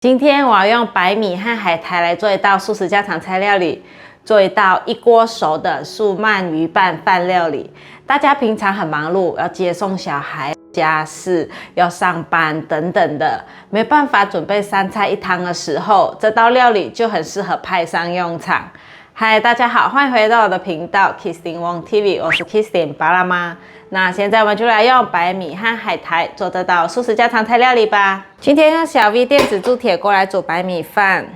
今天我要用白米和海苔来做一道素食家常菜料理，做一道一锅熟的素鳗鱼拌饭料理。大家平常很忙碌，要接送小孩、家事、要上班等等的，没办法准备3菜1汤的时候，这道料理就很适合派上用场。嗨，大家好，欢迎回到我的频道 Kistin Wong TV， 我是 Kistin 巴拉妈。那现在我们就来用白米和海苔做这道素食家常菜料理吧。今天用小 V 电子铸铁锅来煮白米饭，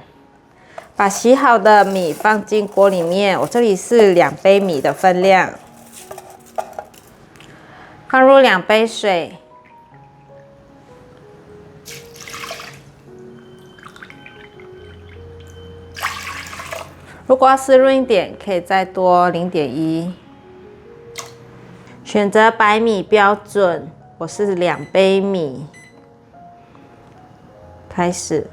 把洗好的米放进锅里面，我这里是2杯米的分量，放入2杯水。如果要湿润一点，可以再多0.1。选择白米标准，我是2杯米。开始，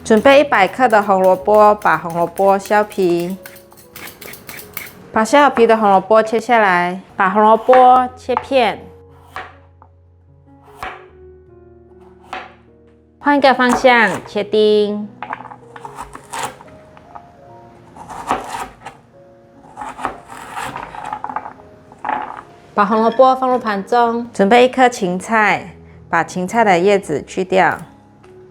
准备100克的红萝卜，把红萝卜削皮，把削好皮的红萝卜切下来，把红萝卜切片。换一个方向，切丁。把红萝卜放入盘中，准备1颗芹菜，把芹菜的叶子去掉。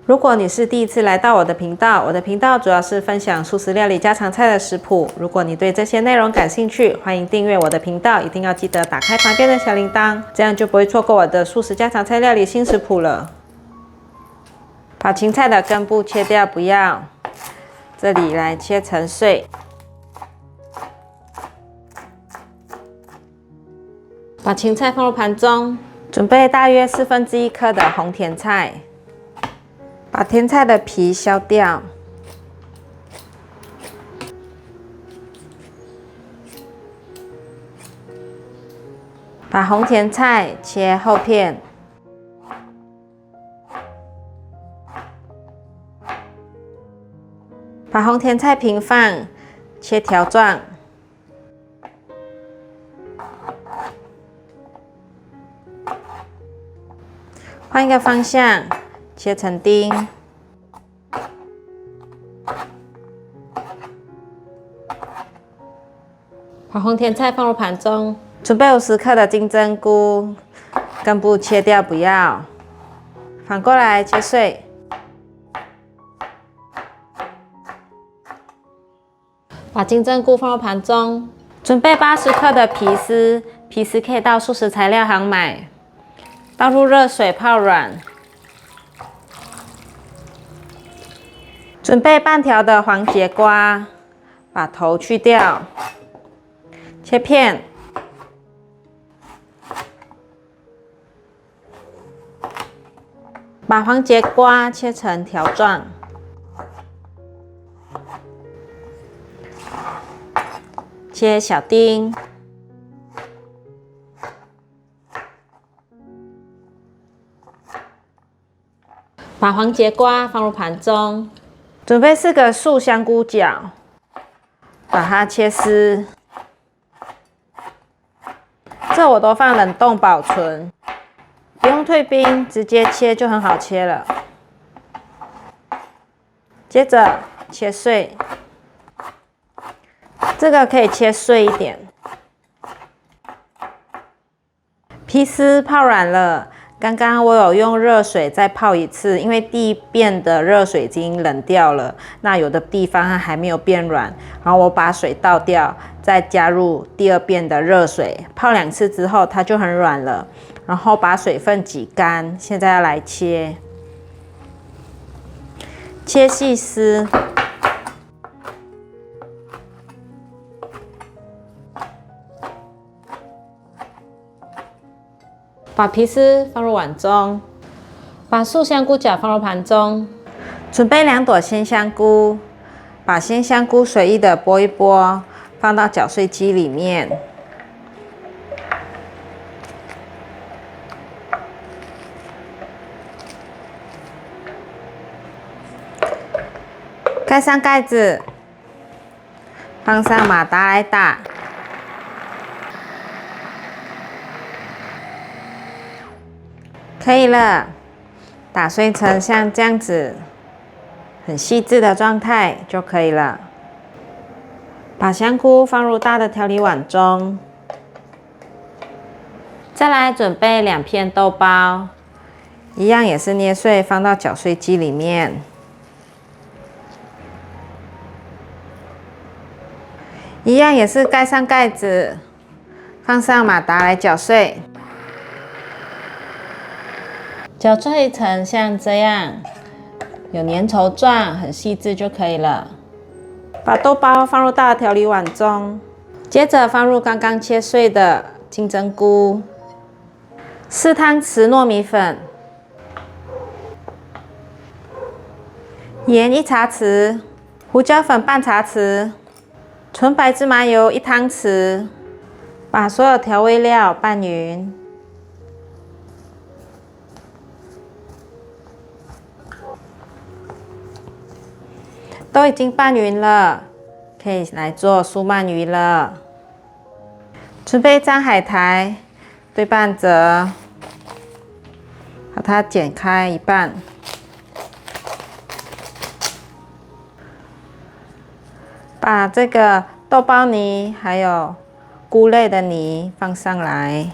如果你是第一次来到我的频道，我的频道主要是分享素食料理家常菜的食谱。如果你对这些内容感兴趣，欢迎订阅我的频道，一定要记得打开旁边的小铃铛，这样就不会错过我的素食家常菜料理新食谱了。把芹菜的根部切掉，不要，这里来切成碎。把芹菜放入盘中，准备大约1/4颗的红甜菜，把甜菜的皮削掉，把红甜菜切厚片，把红甜菜平放，切条状。换一个方向，切成丁。把红甜菜放入盘中，准备50克的金针菇，根部切掉，不要。反过来切碎。把金针菇放入盘中，准备80克的皮丝，皮丝可以到素食材料行买。倒入热水泡软，准备半条的黄节瓜，把头去掉，切片，把黄节瓜切成条状，切小丁。把黄节瓜放入盘中，准备4个素香菇角，把它切丝。这我都放冷冻保存，不用退冰，直接切就很好切了。接着切碎，这个可以切碎一点。皮丝泡软了。刚刚我有用热水再泡1次，因为第一遍的热水已经冷掉了，那有的地方它还没有变软，然后我把水倒掉，再加入第2遍的热水，泡2次之后它就很软了，然后把水分挤干。现在要来切，切细丝。把皮丝放入碗中，把素香菇角放入盘中，准备2朵鲜香菇，把鲜香菇随意的拨一拨，放到搅碎机里面。盖上盖子，放上马达来打。可以了，打碎成像这样子很细致的状态就可以了。把香菇放入大的调理碗中，再来准备2片豆包，一样也是捏碎放到搅碎机里面，一样也是盖上盖子，放上马达来搅碎。搅碎成像这样有粘稠状，很细致就可以了。把豆包放入大的调理碗中，接着放入刚刚切碎的金针菇，4汤匙糯米粉，盐1茶匙，胡椒粉半茶匙，纯白芝麻油1汤匙。把所有调味料拌匀。都已经拌匀了，可以来做酥鳗鱼了。准备一张海苔，对半折，把它剪开一半。把这个豆包泥还有菇类的泥放上来。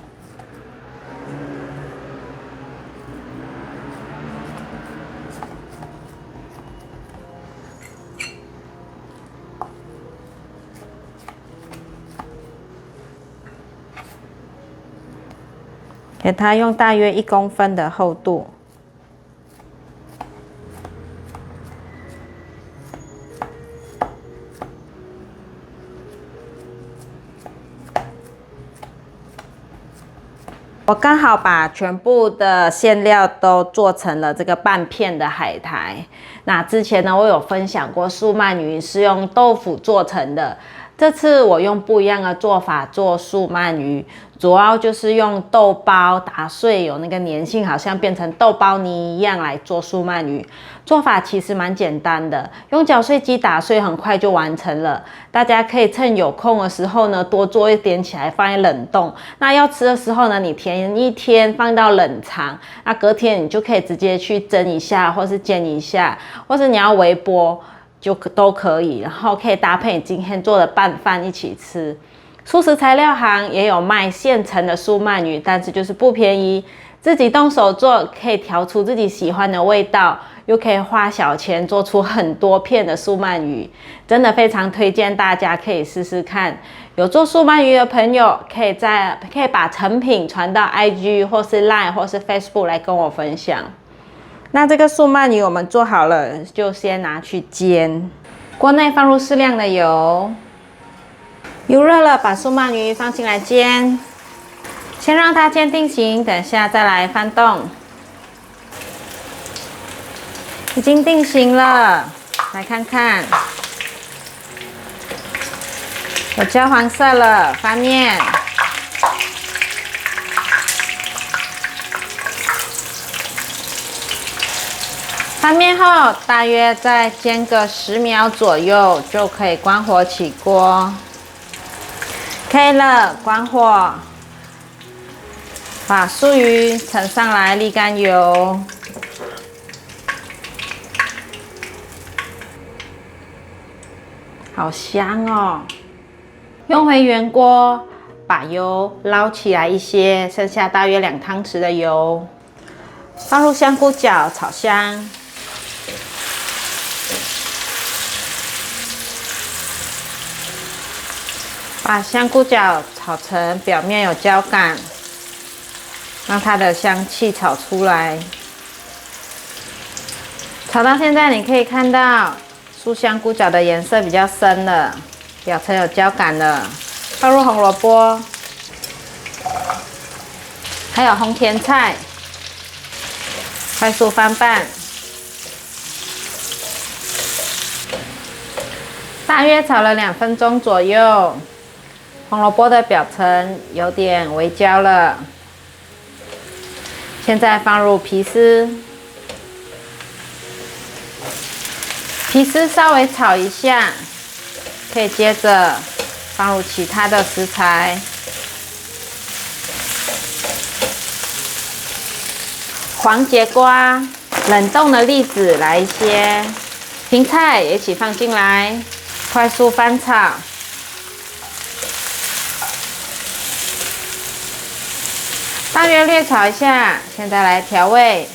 给它用大约1公分的厚度。我刚好把全部的馅料都做成了这个半片的海苔。那之前呢，我有分享过酥鳗鱼是用豆腐做成的。这次我用不一样的做法做酥鳗鱼，主要就是用豆包打碎，有那个粘性，好像变成豆包泥一样来做酥鳗鱼。做法其实蛮简单的，用搅碎机打碎，很快就完成了。大家可以趁有空的时候呢，多做一点起来，放在冷冻。那要吃的时候呢，你填1天放到冷藏，那隔天你就可以直接去蒸一下，或是煎一下，或是你要微波。都可以，然后可以搭配你今天做的拌饭一起吃。素食材料行也有卖现成的酥鳗鱼，但是就是不便宜。自己动手做，可以调出自己喜欢的味道，又可以花小钱做出很多片的酥鳗鱼，真的非常推荐大家可以试试看。有做酥鳗鱼的朋友，可以把成品传到 IG 或是 Line 或是 Facebook 来跟我分享。那这个酥鳗鱼我们做好了，就先拿去煎。锅内放入适量的油，油热了，把酥鳗鱼放进来煎，先让它先定型，等下再来翻动。已经定型了，来看看，有焦黄色了，翻面。翻面后，大约再煎个10秒左右，就可以关火起锅。可以了，关火。把酥鱼盛上来，沥干油。好香哦！用回原锅，把油捞起来一些，剩下大约2汤匙的油，放入香菇角炒香。把香菇角炒成表面有焦感，让它的香气炒出来。炒到现在，你可以看到酥香菇角的颜色比较深了，表层有焦感了。放入红萝卜，还有红甜菜，快速翻拌。大约炒了2分钟左右。红萝卜的表层有点微焦了，现在放入皮丝，皮丝稍微炒一下，可以接着放入其他的食材。黄节瓜、冷冻的栗子来一些，芹菜也一起放进来，快速翻炒。大约略炒一下，现在来调味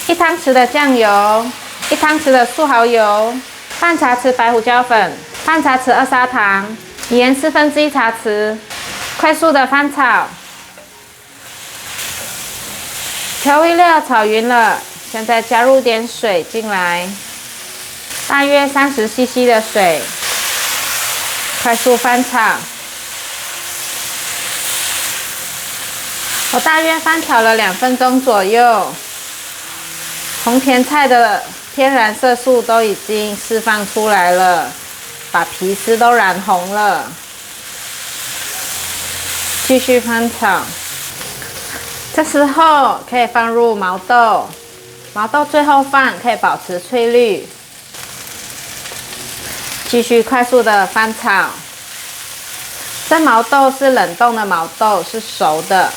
：1汤匙的酱油，1汤匙的素蚝油，半茶匙白胡椒粉，半茶匙2砂糖，盐1/4茶匙，快速的翻炒。调味料炒匀了，现在加入点水进来，大约30cc 的水，快速翻炒。我大约翻炒了2分钟左右，红甜菜的天然色素都已经释放出来了，把皮丝都染红了。继续翻炒。这时候可以放入毛豆，毛豆最后放可以保持翠绿。继续快速的翻炒。这毛豆是冷冻的毛豆，是熟的，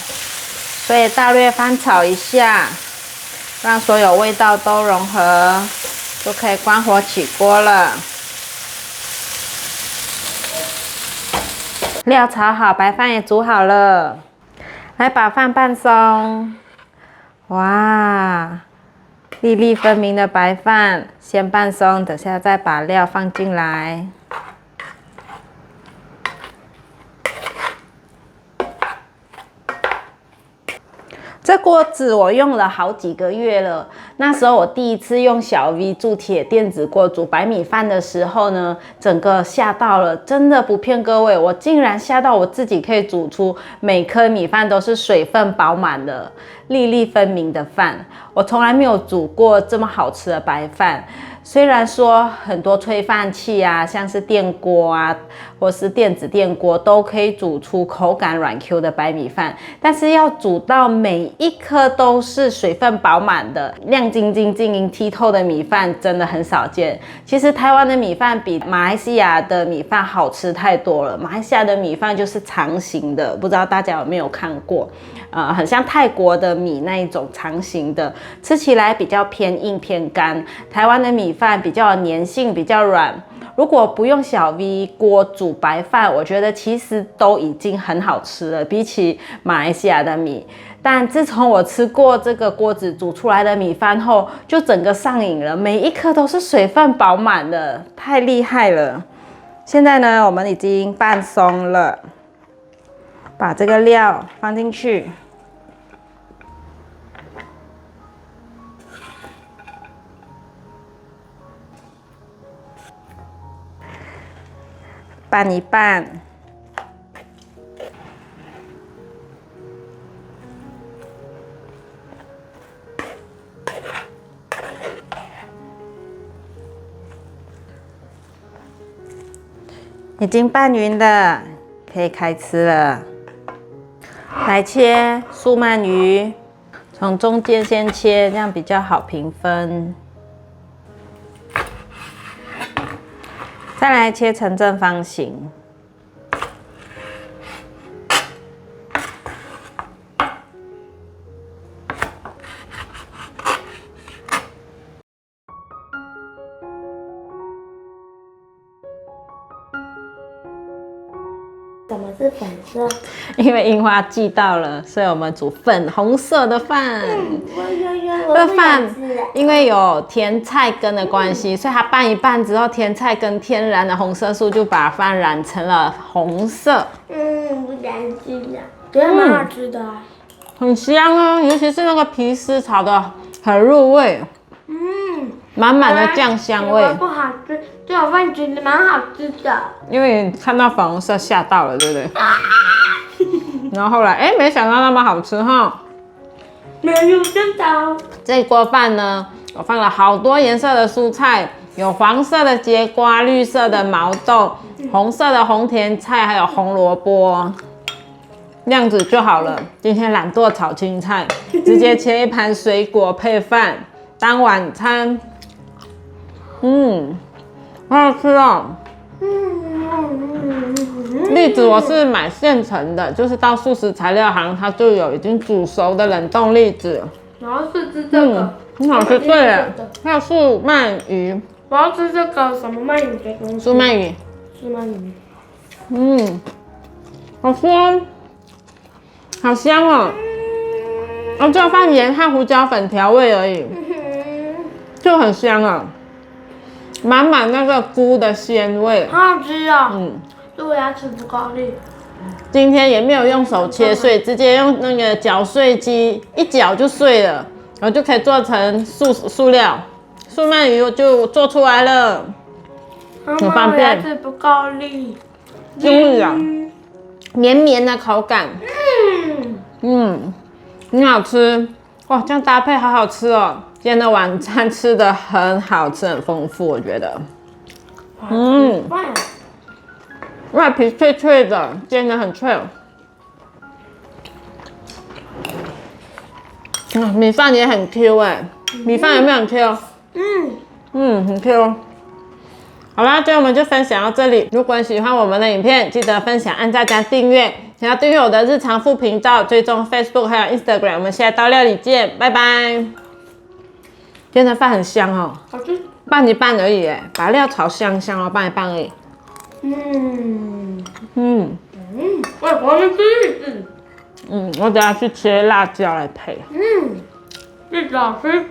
所以大略翻炒一下，让所有味道都融合，就可以关火起锅了。料炒好，白饭也煮好了。来把饭拌松，哇，粒粒分明的白饭，先拌松，等下再把料放进来。这锅子我用了好几个月了。那时候我第一次用小 V 铸铁电子锅煮白米饭的时候呢，整个吓到了，真的不骗各位，我竟然吓到我自己可以煮出每颗米饭都是水分饱满的、粒粒分明的饭。我从来没有煮过这么好吃的白饭。虽然说很多炊饭器啊，像是电锅啊，或是电子电锅都可以煮出口感软 Q 的白米饭，但是要煮到每一颗都是水分饱满的、亮晶晶、晶莹剔透的米饭，真的很少见。其实台湾的米饭比马来西亚的米饭好吃太多了。马来西亚的米饭就是长形的，不知道大家有没有看过？很像泰国的米那一种长形的，吃起来比较偏硬偏干。台湾的米饭比较有粘性，比较软。如果不用小 V 锅煮白饭，我觉得其实都已经很好吃了，比起马来西亚的米。但自从我吃过这个锅子煮出来的米饭后，就整个上瘾了，每一颗都是水分饱满的，太厉害了。现在呢，我们已经拌松了，把这个料放进去。拌一拌，已经拌匀了，可以开吃了。来切素鳗鱼，从中间先切，这样比较好平分。再来切成正方形。怎么是粉色？因为樱花季到了，所以我们煮粉红色的饭。这饭因为有甜菜根的关系，所以它拌一拌之后，甜菜根天然的红色素就把饭染成了红色。不想吃的，觉得蛮好吃的啊。很香啊，尤其是那个皮丝炒的很入味。满满的酱香味。不好吃，这碗饭觉得蛮好吃的。因为你看到粉红色吓到了，对不对？然后后来，没想到那么好吃哈。没有真的。这锅饭呢，我放了好多颜色的蔬菜，有黄色的节瓜、绿色的毛豆、红色的红甜菜，还有红萝卜。这样子就好了。今天懒惰炒青菜，直接切一盘水果配饭当晚餐。好好吃哦。栗子我是买现成的，就是到素食材料行，它就有已经煮熟的冷冻栗子，然后是吃这个，很好吃，对了，还有素鳗鱼，我要吃这个什么鳗鱼的东西。素鳗鱼，是鳗鱼。好香，好香哦！我只有放盐和胡椒粉调味而已，就很香啊，满满那个菇的鲜味，好好吃哦。对我牙齿不够力。今天也没有用手切碎，直接用那个搅碎机一搅就碎了，然后就可以做成素料，素鳗鱼就做出来了，很方便。我牙齿不够力。就是啊，绵绵的口感，很好吃哇！这样搭配好好吃哦。今天的晚餐吃的很好吃，很丰富，我觉得。外皮脆脆的，煎的很脆。米饭也很 Q 哎，米饭有没有很 Q？很 Q。好啦，今天我们就分享到这里。如果你喜欢我们的影片，记得分享、按赞加订阅。想要订阅我的日常副频道，追踪 Facebook 还有 Instagram。我们下一道料理见，拜拜。今天的饭很香哦，好吃。拌一拌而已哎，把料炒香香哦，拌一拌而已。我还没吃。我等下去切辣椒来配。栗子好吃。